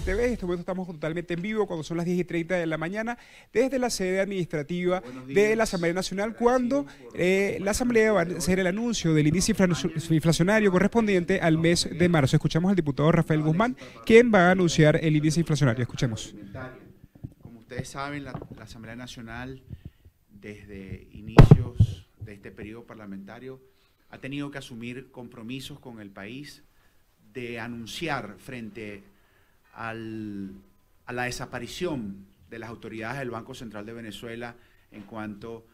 TV. En este momento estamos totalmente en vivo cuando son las 10:30 de la mañana desde la sede administrativa de la Asamblea Nacional, cuando la Asamblea va a hacer el anuncio del índice inflacionario correspondiente al mes de marzo. Escuchamos al diputado Rafael Guzmán, quien va a anunciar el índice inflacionario. Escuchemos. Como ustedes saben, la Asamblea Nacional, desde inicios de este periodo parlamentario, ha tenido que asumir compromisos con el país de anunciar frente a la desaparición de las autoridades del Banco Central de Venezuela en cuanto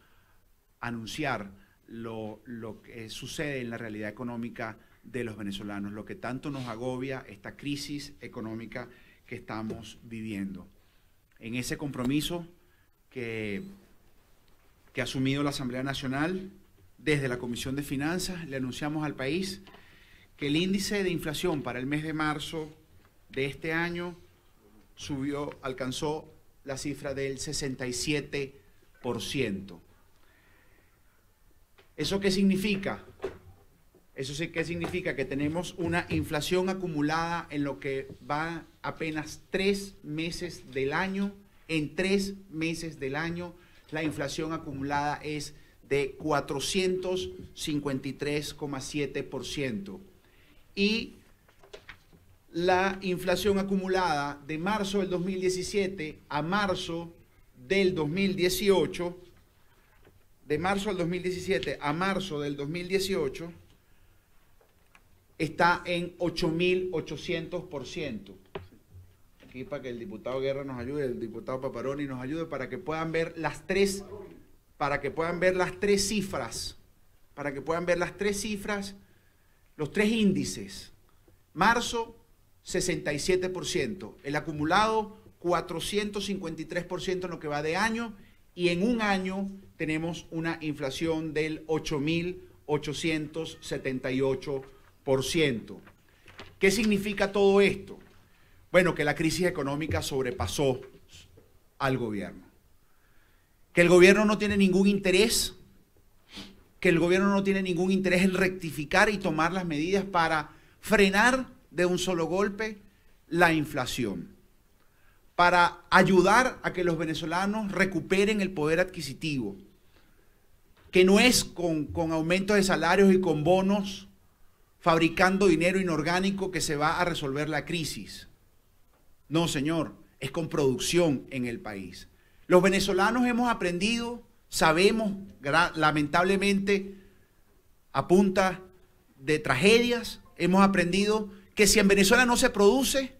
a anunciar lo que sucede en la realidad económica de los venezolanos, lo que tanto nos agobia esta crisis económica que estamos viviendo. En ese compromiso que ha asumido la Asamblea Nacional, desde la Comisión de Finanzas, le anunciamos al país que el índice de inflación para el mes de marzo de este año alcanzó la cifra del 67%. ¿Eso qué significa? Eso sí que significa que tenemos una inflación acumulada en lo que va apenas 3 meses del año. En 3 meses del año, la inflación acumulada es de 453,7%. Y la inflación acumulada de marzo del 2017 a marzo del 2018, de marzo del 2017 a marzo del 2018, está en 8.800%. Aquí para que el diputado Guerra nos ayude, el diputado Paparoni nos ayude para que puedan ver las tres cifras, los tres índices. Marzo, 67%, el acumulado 453% en lo que va de año, y en un año tenemos una inflación del 8.878%. ¿Qué significa todo esto? Bueno, que la crisis económica sobrepasó al gobierno. Que el gobierno no tiene ningún interés, en rectificar y tomar las medidas para frenar de un solo golpe la inflación, para ayudar a que los venezolanos recuperen el poder adquisitivo, que no es con aumentos de salarios y con bonos, fabricando dinero inorgánico, que se va a resolver la crisis. No, señor, es con producción en el país. Los venezolanos hemos aprendido, sabemos, lamentablemente, a punta de tragedias, hemos aprendido que si en Venezuela no se produce,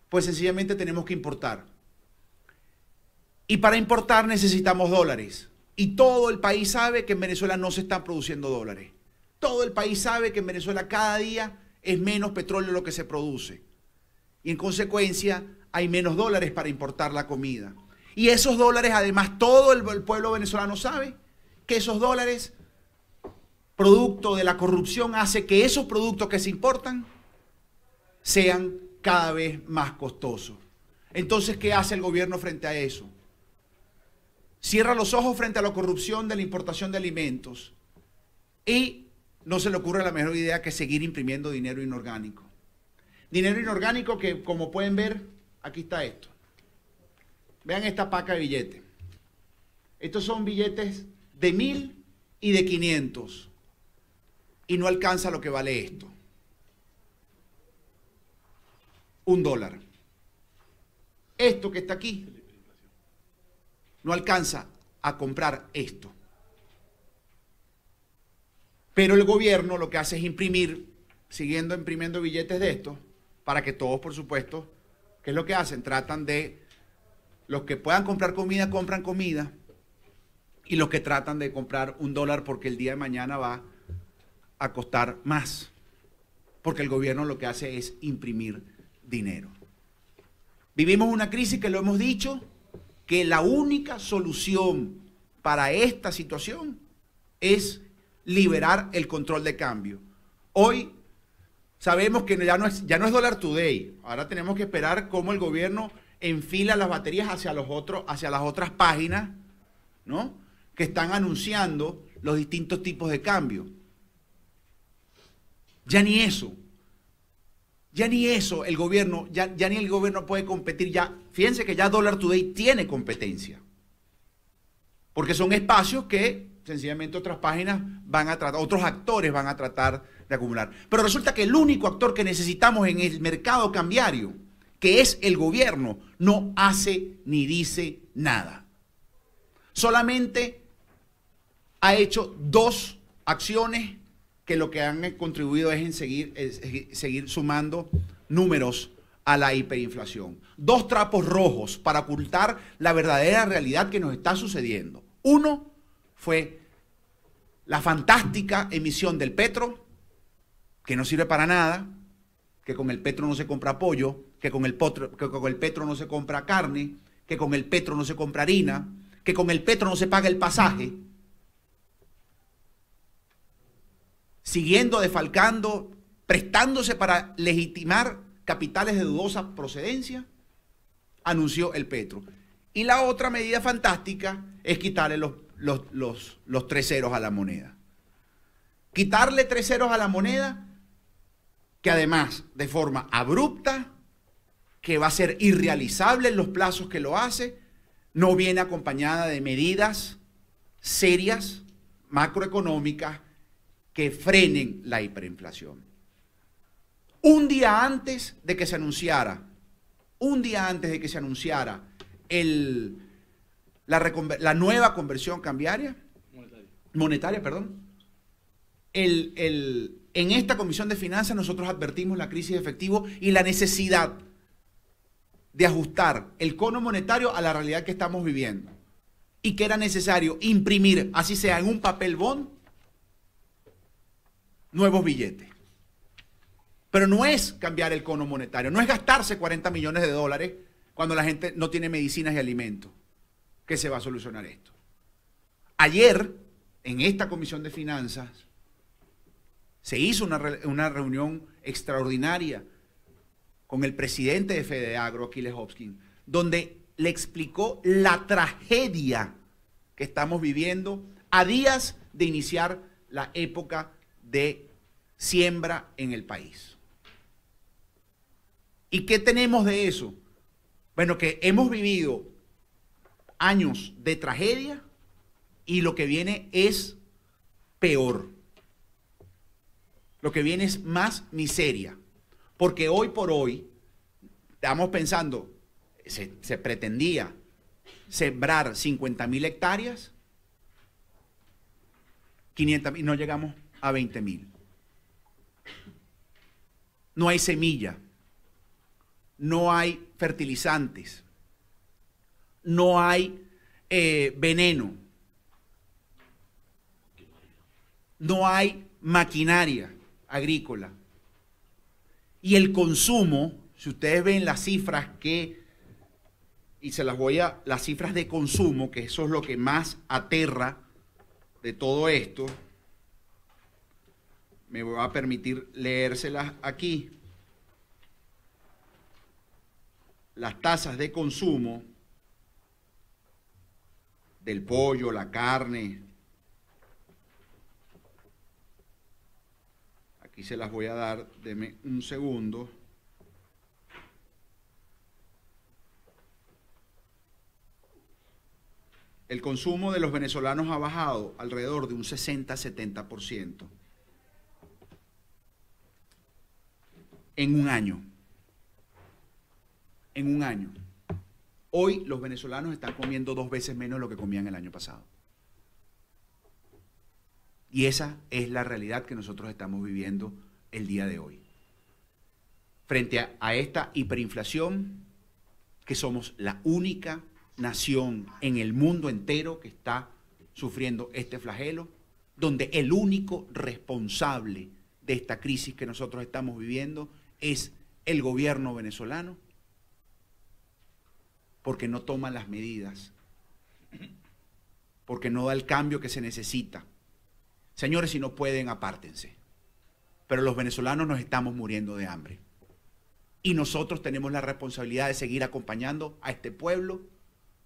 pues sencillamente tenemos que importar. Y para importar necesitamos dólares. Y todo el país sabe que en Venezuela no se están produciendo dólares. Todo el país sabe que en Venezuela cada día es menos petróleo lo que se produce. Y en consecuencia hay menos dólares para importar la comida. Y esos dólares, además, todo el pueblo venezolano sabe que esos dólares, producto de la corrupción, hace que esos productos que se importan sean cada vez más costosos. Entonces, ¿qué hace el gobierno frente a eso? Cierra los ojos frente a la corrupción de la importación de alimentos y no se le ocurre la mejor idea que seguir imprimiendo dinero inorgánico. Dinero inorgánico que, como pueden ver, aquí está esto. Vean esta paca de billetes. Estos son billetes de 1.000 y de 500. Y no alcanza lo que vale esto. $1. Esto que está aquí no alcanza a comprar esto. Pero el gobierno lo que hace es imprimir, siguiendo imprimiendo billetes de estos, para que todos, por supuesto, ¿qué es lo que hacen? Tratan de, los que puedan comprar comida, compran comida, y los que tratan de comprar $1 porque el día de mañana va a costar más, porque el gobierno lo que hace es imprimir dinero. Vivimos una crisis que lo hemos dicho, que la única solución para esta situación es liberar el control de cambio. Hoy sabemos que ya no es Dollar Today. Ahora tenemos que esperar cómo el gobierno enfila las baterías hacia las otras páginas, ¿no?, que están anunciando los distintos tipos de cambio. Ya ni eso. Ya ni eso, el gobierno, ya ni el gobierno puede competir. Ya, fíjense que ya Dollar Today tiene competencia. Porque son espacios que sencillamente otras páginas van a tratar, otros actores van a tratar de acumular. Pero resulta que el único actor que necesitamos en el mercado cambiario, que es el gobierno, no hace ni dice nada. Solamente ha hecho 2 acciones que lo que han contribuido es en seguir sumando números a la hiperinflación. 2 trapos rojos para ocultar la verdadera realidad que nos está sucediendo. Uno fue la fantástica emisión del petro, que no sirve para nada, que con el petro no se compra pollo, que con el petro no se compra carne, que con el petro no se compra harina, que con el petro no se paga el pasaje. Siguiendo defalcando, prestándose para legitimar capitales de dudosa procedencia, anunció el petro. Y la otra medida fantástica es quitarle los 3 ceros a la moneda. Quitarle 3 ceros a la moneda, que además de forma abrupta, que va a ser irrealizable en los plazos que lo hace, no viene acompañada de medidas serias, macroeconómicas, que frenen la hiperinflación. Un día antes de que se anunciara, la nueva conversión cambiaria, monetaria, en esta Comisión de Finanzas nosotros advertimos la crisis de efectivo y la necesidad de ajustar el cono monetario a la realidad que estamos viviendo y que era necesario imprimir, así sea en un papel bond, nuevos billetes. Pero no es cambiar el cono monetario, no es gastarse 40 millones de dólares cuando la gente no tiene medicinas y alimentos que se va a solucionar esto. Ayer, en esta Comisión de Finanzas, se hizo una reunión extraordinaria con el presidente de FEDEAGRO, Aquiles Hopkins, donde le explicó la tragedia que estamos viviendo a días de iniciar la época de siembra en el país. ¿Y qué tenemos de eso? Bueno, que hemos vivido años de tragedia y lo que viene es peor. Lo que viene es más miseria. Porque hoy por hoy, estamos pensando, se pretendía sembrar 50.000 hectáreas, 500.000, no llegamos a 20.000. No hay semilla, no hay fertilizantes, no hay veneno, no hay maquinaria agrícola. Y el consumo, si ustedes ven las cifras las cifras de consumo, que eso es lo que más aterra de todo esto, me voy a permitir leérselas aquí. Las tasas de consumo del pollo, la carne. Aquí se las voy a dar, denme un segundo. El consumo de los venezolanos ha bajado alrededor de un 60-70%. En un año. En un año. Hoy los venezolanos están comiendo 2 veces menos de lo que comían el año pasado. Y esa es la realidad que nosotros estamos viviendo el día de hoy. Frente a esta hiperinflación, que somos la única nación en el mundo entero que está sufriendo este flagelo, donde el único responsable de esta crisis que nosotros estamos viviendo es el gobierno venezolano, porque no toma las medidas, porque no da el cambio que se necesita. Señores, si no pueden, apártense. Pero los venezolanos nos estamos muriendo de hambre. Y nosotros tenemos la responsabilidad de seguir acompañando a este pueblo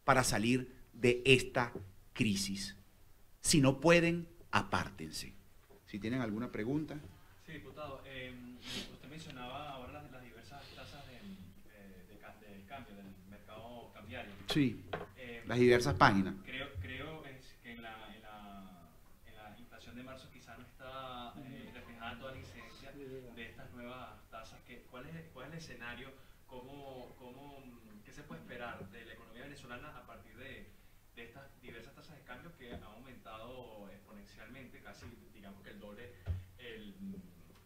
para salir de esta crisis. Si no pueden, apártense. Si tienen alguna pregunta. Sí, diputado. Usted mencionaba ahora las cambio, del mercado cambiario. Sí, las diversas páginas. Creo que en la inflación de marzo quizás no está reflejada toda la incidencia de estas nuevas tasas. ¿Cuál es el escenario? ¿Qué se puede esperar de la economía venezolana a partir de estas diversas tasas de cambio que han aumentado exponencialmente, casi digamos que el doble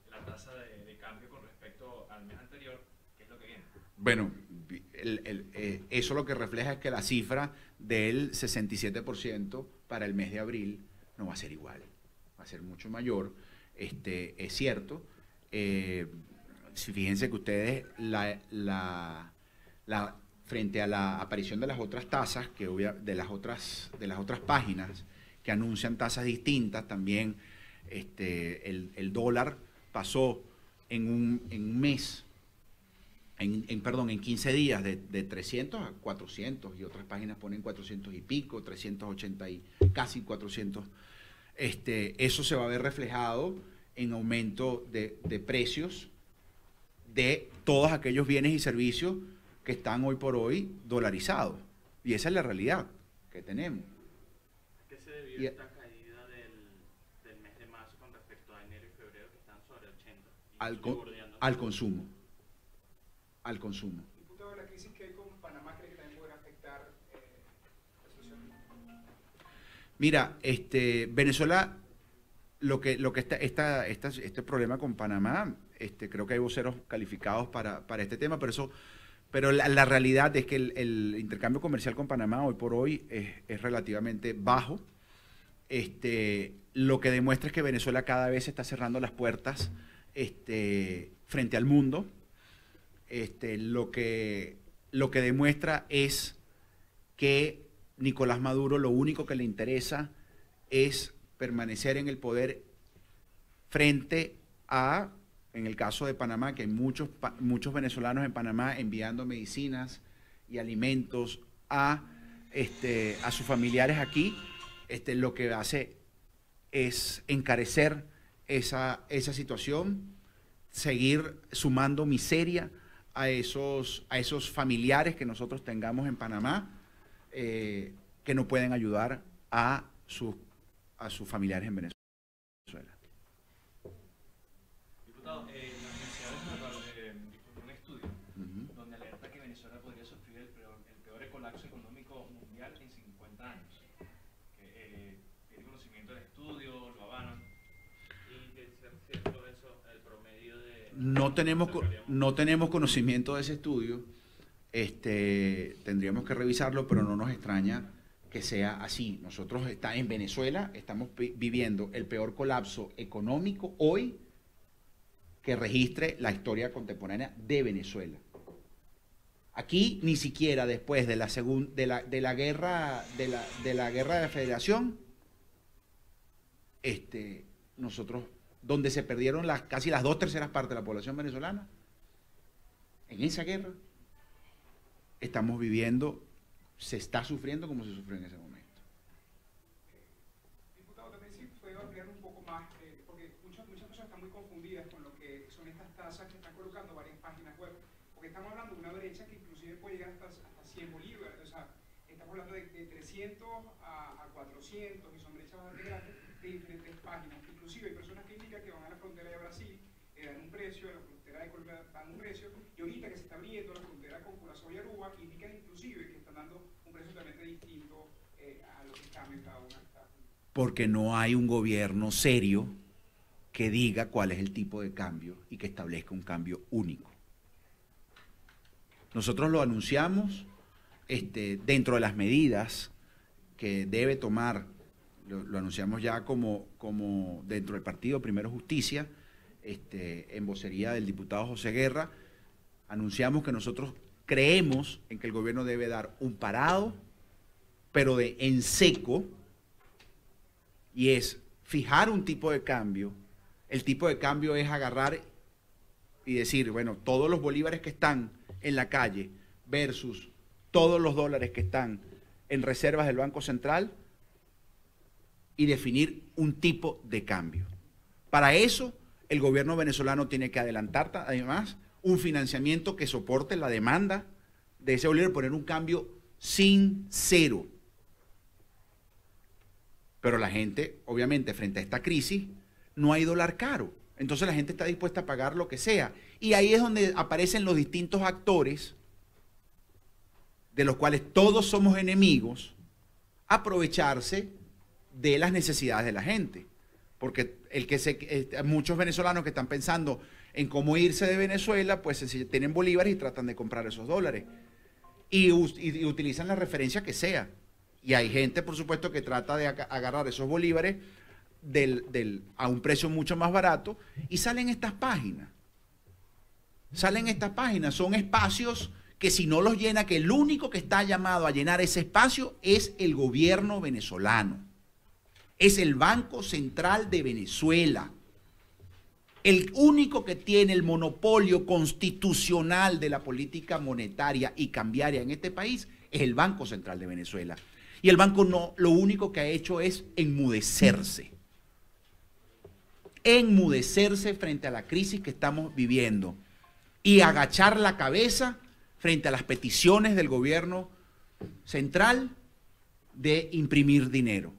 la tasa de cambio con respecto al mes anterior? ¿Qué es lo que viene? Bueno, eso lo que refleja es que la cifra del 67% para el mes de abril no va a ser igual, va a ser mucho mayor. Es cierto. Fíjense que ustedes, frente a la aparición de las otras tasas, de las otras páginas que anuncian tasas distintas, también el dólar pasó en un mes, en 15 días de 300 a 400, y otras páginas ponen 400 y pico, 380 y casi 400. Eso se va a ver reflejado en aumento de precios de todos aquellos bienes y servicios que están hoy por hoy dolarizados. Y esa es la realidad que tenemos. ¿A qué se debió esta caída del mes de marzo con respecto a enero y febrero, que están sobre 80? Al consumo. Al consumo. Diputado, la crisis que hay con Panamá, ¿cree que también podrá afectar la situación? Mira, Venezuela, este problema con Panamá, creo que hay voceros calificados para este tema, pero la realidad es que el intercambio comercial con Panamá hoy por hoy es relativamente bajo. Lo que demuestra es que Venezuela cada vez está cerrando las puertas frente al mundo. Lo que demuestra es que Nicolás Maduro lo único que le interesa es permanecer en el poder frente a, en el caso de Panamá, que hay muchos venezolanos en Panamá enviando medicinas y alimentos a sus familiares aquí. Lo que hace es encarecer esa situación, seguir sumando miseria a esos familiares que nosotros tengamos en Panamá, que no pueden ayudar a sus familiares en Venezuela. Diputado, la Universidad de Harvard difundió un estudio donde alerta que Venezuela podría sufrir el peor colapso económico mundial en 50 años. ¿Tiene conocimiento del estudio? ¿Lo avalan? Y de ser cierto eso, el promedio de... No tenemos conocimiento de ese estudio. Tendríamos que revisarlo, pero no nos extraña que sea así. Nosotros en Venezuela estamos viviendo el peor colapso económico hoy que registre la historia contemporánea de Venezuela. Aquí ni siquiera después de la guerra de la Federación, nosotros, donde se perdieron casi las 2/3 partes de la población venezolana, en esa guerra estamos viviendo, se está sufriendo como se sufrió en ese momento. Diputado, también sí puedo ampliar un poco más, porque muchas personas están muy confundidas con lo que son estas tasas que están colocando varias páginas web, porque estamos hablando de una brecha que inclusive puede llegar hasta 100 bolívares, o sea, estamos hablando de 300 a 400, y son brechas bastante grandes de diferentes páginas. Inclusive hay personas que indican que van a la frontera de Brasil, dan un precio, a la frontera de Colombia dan un precio, y ahorita que se está abriendo la frontera con Curazao y Aruba, indican inclusive que están dando un precio totalmente distinto a lo que cambia cada una. Porque no hay un gobierno serio que diga cuál es el tipo de cambio y que establezca un cambio único. Nosotros lo anunciamos dentro de las medidas que debe tomar, lo anunciamos ya como dentro del partido Primero Justicia, en vocería del diputado José Guerra, anunciamos que nosotros creemos en que el gobierno debe dar un parado, pero en seco, y es fijar un tipo de cambio. El tipo de cambio es agarrar y decir, bueno, todos los bolívares que están en la calle versus todos los dólares que están en reservas del Banco Central, y definir un tipo de cambio. Para eso, el gobierno venezolano tiene que adelantar, además, un financiamiento que soporte la demanda de ese bolívar, poner un cambio sincero. Pero la gente, obviamente, frente a esta crisis, no hay dólar caro. Entonces la gente está dispuesta a pagar lo que sea. Y ahí es donde aparecen los distintos actores, de los cuales todos somos enemigos, aprovecharse de las necesidades de la gente. Porque muchos venezolanos que están pensando en cómo irse de Venezuela, pues tienen bolívares y tratan de comprar esos dólares. Y utilizan la referencia que sea. Y hay gente, por supuesto, que trata de agarrar esos bolívares a un precio mucho más barato y salen estas páginas. Son espacios que si no los llena, que el único que está llamado a llenar ese espacio es el gobierno venezolano. Es el Banco Central de Venezuela. El único que tiene el monopolio constitucional de la política monetaria y cambiaria en este país es el Banco Central de Venezuela. Y el banco lo único que ha hecho es enmudecerse. Enmudecerse frente a la crisis que estamos viviendo y agachar la cabeza frente a las peticiones del gobierno central de imprimir dinero.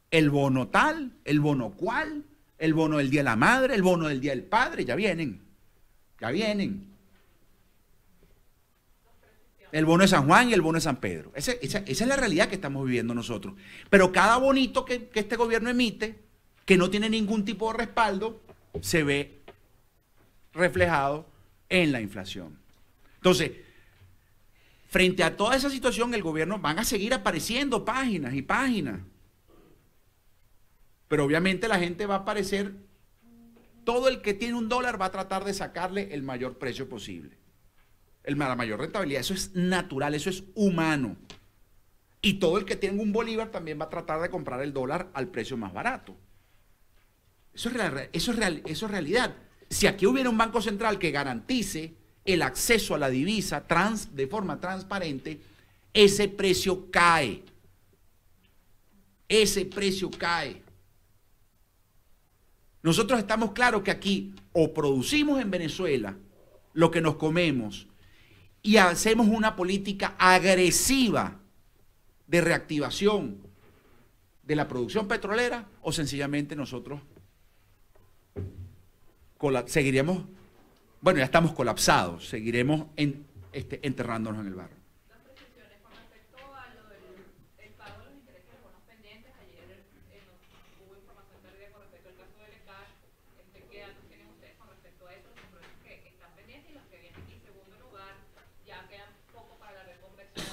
El bono tal, el bono cual, el bono del Día de la Madre, el bono del Día del Padre, ya vienen. El bono de San Juan y el bono de San Pedro. Esa es la realidad que estamos viviendo nosotros. Pero cada bonito que este gobierno emite, que no tiene ningún tipo de respaldo, se ve reflejado en la inflación. Entonces, frente a toda esa situación, el gobierno van a seguir apareciendo páginas y páginas. Pero obviamente la gente va a aparecer, todo el que tiene un dólar va a tratar de sacarle el mayor precio posible. La mayor rentabilidad, eso es natural, eso es humano. Y todo el que tiene un bolívar también va a tratar de comprar el dólar al precio más barato. Eso es realidad. Si aquí hubiera un banco central que garantice el acceso a la divisa de forma transparente, ese precio cae. Ese precio cae. Nosotros estamos claros que aquí o producimos en Venezuela lo que nos comemos y hacemos una política agresiva de reactivación de la producción petrolera, o sencillamente nosotros seguiremos, bueno, ya estamos colapsados, seguiremos enterrándonos en el barro. Dos precisiones con respecto a lo del pago de los intereses de los bonos pendientes. Ayer hubo información tardía con respecto al caso del ECAR. ¿Qué datos tienen ustedes con respecto a eso? Los proyectos que están pendientes y los que vienen. Y en segundo lugar, ya quedan poco para la reconversión.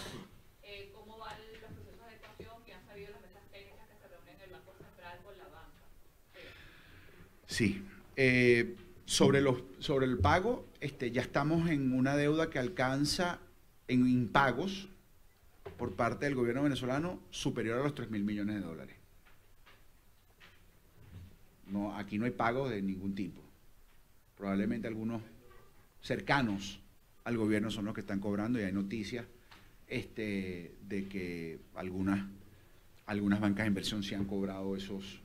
¿Cómo van los procesos de adecuación que han sabido las mesas técnicas que se reúnen en el Banco Central con la banca? Sí. Sobre el pago, ya estamos en una deuda que alcanza en impagos por parte del gobierno venezolano superior a los 3.000 millones de dólares. No, aquí no hay pago de ningún tipo. Probablemente algunos cercanos al gobierno son los que están cobrando, y hay noticias de que algunas bancas de inversión sí han cobrado esos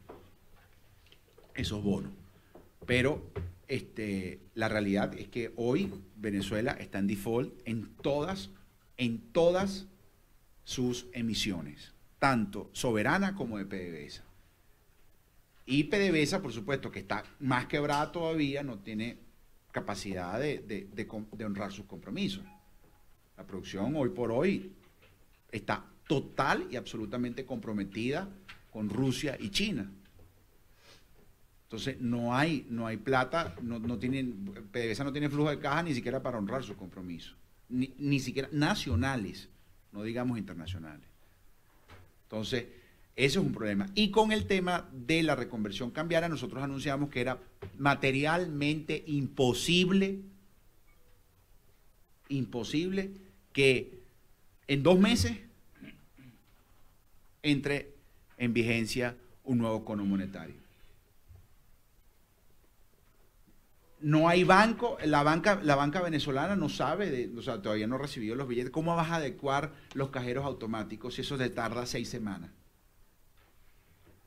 bonos. Pero la realidad es que hoy Venezuela está en default en todas sus emisiones, tanto soberana como de PDVSA. Y PDVSA, por supuesto, que está más quebrada todavía, no tiene capacidad de honrar sus compromisos. La producción hoy por hoy está total y absolutamente comprometida con Rusia y China. Entonces no hay plata, PDVSA no tiene flujo de caja ni siquiera para honrar sus compromisos, ni siquiera nacionales, no digamos internacionales. Entonces, eso es un problema. Y con el tema de la reconversión cambiaria, nosotros anunciamos que era materialmente imposible que en 2 meses entre en vigencia un nuevo cono monetario. No hay banco, la banca venezolana no sabe, todavía no ha recibido los billetes. ¿Cómo vas a adecuar los cajeros automáticos si eso te tarda 6 semanas?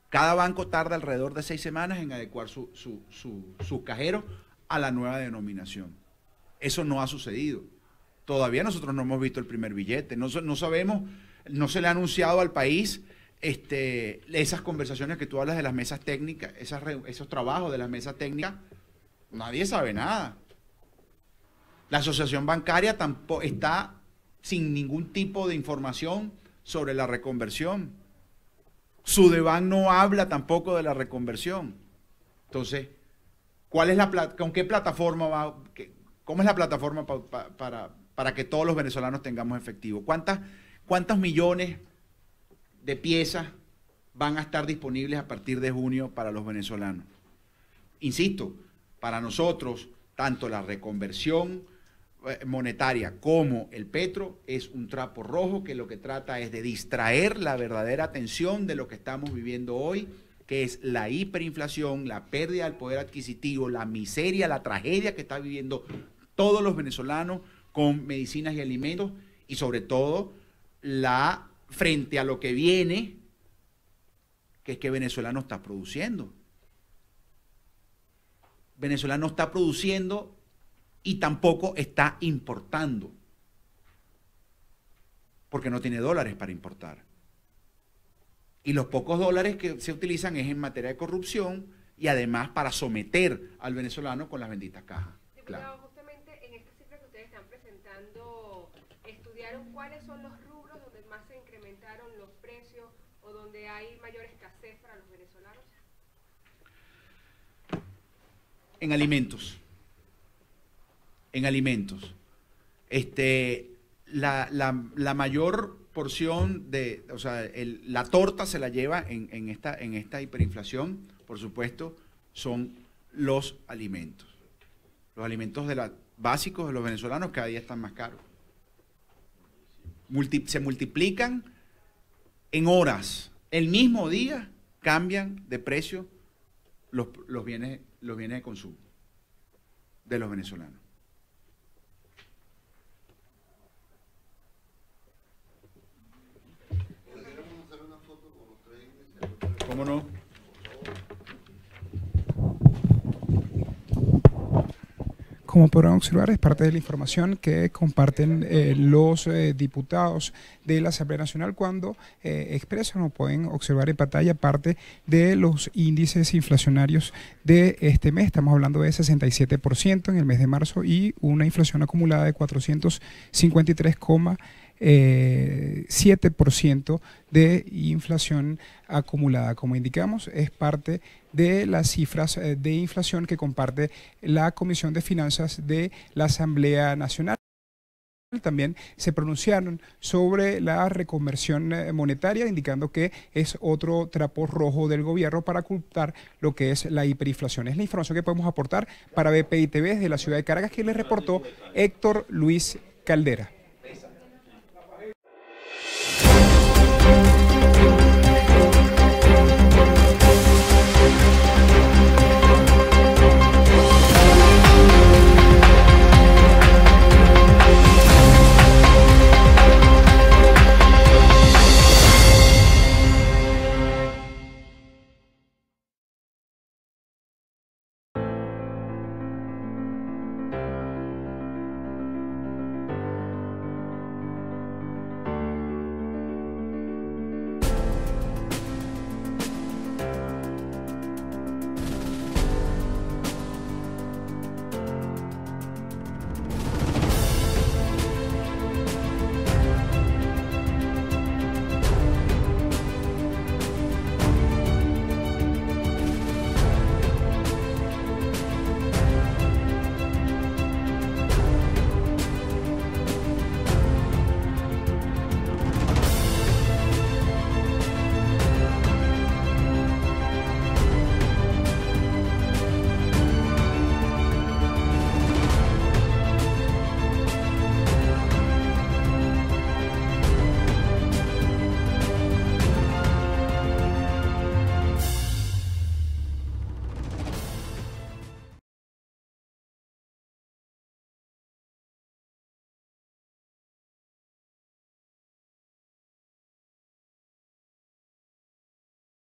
Cada banco tarda alrededor de 6 semanas en adecuar sus cajeros a la nueva denominación. Eso no ha sucedido. Todavía nosotros no hemos visto el primer billete, no sabemos, no se le ha anunciado al país esas conversaciones que tú hablas de las mesas técnicas, esos trabajos de las mesas técnicas, nadie sabe nada. La asociación bancaria tampoco está sin ningún tipo de información sobre la reconversión. Sudeban no habla tampoco de la reconversión. Entonces, ¿con qué plataforma va? ¿Cómo es la plataforma para que todos los venezolanos tengamos efectivo? ¿Cuántos millones de piezas van a estar disponibles a partir de junio para los venezolanos? Insisto, para nosotros, tanto la reconversión monetaria como el petro es un trapo rojo que lo que trata es de distraer la verdadera atención de lo que estamos viviendo hoy, que es la hiperinflación, la pérdida del poder adquisitivo, la miseria, la tragedia que están viviendo todos los venezolanos con medicinas y alimentos, y sobre todo frente a lo que viene, que es que Venezuela no está produciendo. Venezuela no está produciendo y tampoco está importando, porque no tiene dólares para importar. Y los pocos dólares que se utilizan es en materia de corrupción y además para someter al venezolano con las benditas cajas. Diputado, justamente en esta cifra que ustedes están presentando, ¿estudiaron cuáles son los rubros donde más se incrementaron los precios o donde hay mayor escasez para los venezolanos? En alimentos. En alimentos. La mayor porción de, o sea, la torta se la lleva en esta hiperinflación, por supuesto, son los alimentos. Los alimentos básicos de los venezolanos cada día están más caros. Se multiplican en horas. El mismo día cambian de precio los bienes de consumo de los venezolanos. ¿Cómo no? Como podrán observar, es parte de la información que comparten los diputados de la Asamblea Nacional cuando expresan o pueden observar en pantalla parte de los índices inflacionarios de este mes. Estamos hablando de 67% en el mes de marzo y una inflación acumulada de 453,7% de inflación acumulada. Como indicamos, es parte de las cifras de inflación que comparte la Comisión de Finanzas de la Asamblea Nacional. También se pronunciaron sobre la reconversión monetaria, indicando que es otro trapo rojo del gobierno para ocultar lo que es la hiperinflación. Es la información que podemos aportar para BPI TV desde la ciudad de Caracas, que les reportó Héctor Luis Caldera.